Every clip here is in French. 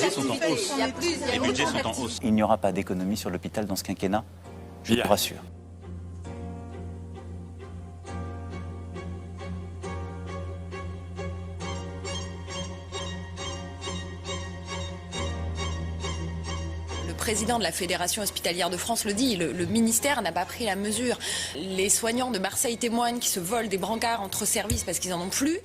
budgets sont en hausse. Les budgets sont en hausse. Il n'y aura pas d'économie sur l'hôpital dans ce quinquennat, je vous rassure. Le président de la Fédération hospitalière de France le dit, le ministère n'a pas pris la mesure. Les soignants de Marseille témoignent qui se volent des brancards entre services parce qu'ils n'en ont plus.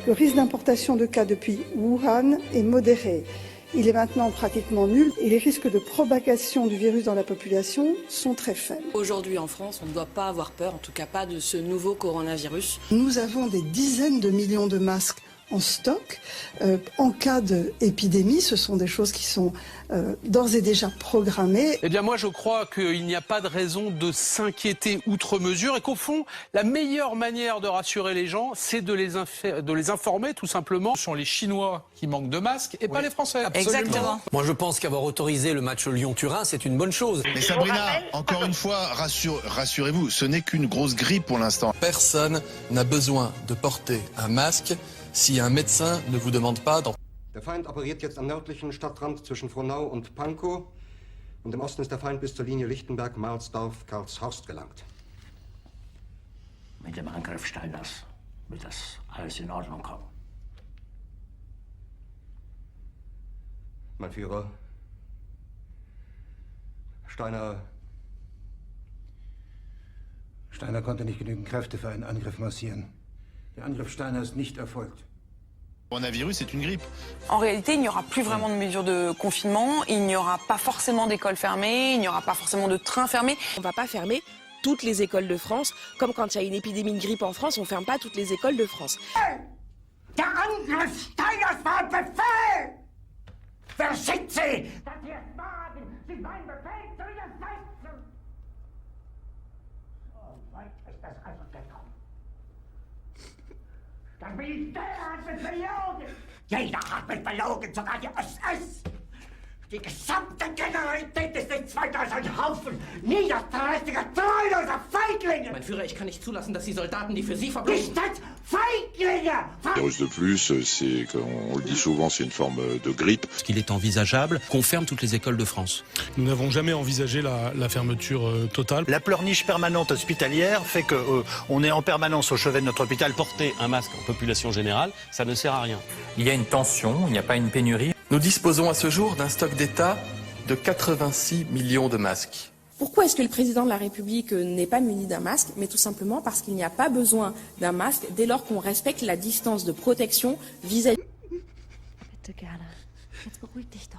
Le risque d'importation de cas depuis Wuhan est modéré. Il est maintenant pratiquement nul et les risques de propagation du virus dans la population sont très faibles. Aujourd'hui en France, on ne doit pas avoir peur, en tout cas pas de ce nouveau coronavirus. Nous avons des dizaines de millions de masques en stock. En cas d'épidémie, ce sont des choses qui sont d'ores et déjà programmées. Eh bien moi je crois qu'il n'y a pas de raison de s'inquiéter outre mesure et qu'au fond, la meilleure manière de rassurer les gens, c'est de les informer tout simplement. Ce sont les Chinois qui manquent de masques et pas les Français. Absolument. Exactement. Moi je pense qu'avoir autorisé le match Lyon-Turin, c'est une bonne chose. Mais Sabrina, encore une fois, rassurez-vous, ce n'est qu'une grosse grippe pour l'instant. Personne n'a besoin de porter un masque si un médecin ne vous demande pas d'en... Der Feind operiert jetzt am nördlichen Stadtrand zwischen Frohnau und Pankow und im Osten ist der Feind bis zur Linie Lichtenberg-Marsdorf-Karlshorst gelangt. Mit dem Angriff Steiners wird das alles in Ordnung kommen. Mein Führer, Steiner konnte nicht genügend Kräfte für einen Angriff massieren. Der Angriff Steiner ist nicht erfolgt. Le coronavirus, c'est une grippe. En réalité, il n'y aura plus vraiment de mesures de confinement, il n'y aura pas forcément d'écoles fermées, il n'y aura pas forcément de trains fermés. On ne va pas fermer toutes les écoles de France, comme quand il y a une épidémie de grippe en France, on ne ferme pas toutes les écoles de France. Der Angriff Steiners war ein Befehl! Wer schickt Sie? Das hier ist Wagen, Sie meinen Befehl zu widersetzen! So weit ist das also gekommen. Das Militär hat mich belogen! Jeder hat mich belogen, sogar die SS! Die gesamte Generalität ist nichts weiter als ein Haufen niederträchtiger, treuloser Feiglinge! Mein Führer, ich kann nicht zulassen, dass die Soldaten, die für Sie verbringen... Feiglinge! Le virus de plus, c'est, on le dit souvent, c'est une forme de grippe. Est-ce qu'il est envisageable qu'on ferme toutes les écoles de France? Nous n'avons jamais envisagé la fermeture totale. La pleurniche permanente hospitalière fait qu'on est en permanence au chevet de notre hôpital. Porter un masque en population générale, ça ne sert à rien. Il y a une tension, il n'y a pas une pénurie. Nous disposons à ce jour d'un stock d'État de 86 millions de masques. Pourquoi est-ce que le président de la République n'est pas muni d'un masque? Mais tout simplement parce qu'il n'y a pas besoin d'un masque dès lors qu'on respecte la distance de protection vis-à-vis... Bitte gerne. Jetzt beruhig dich doch.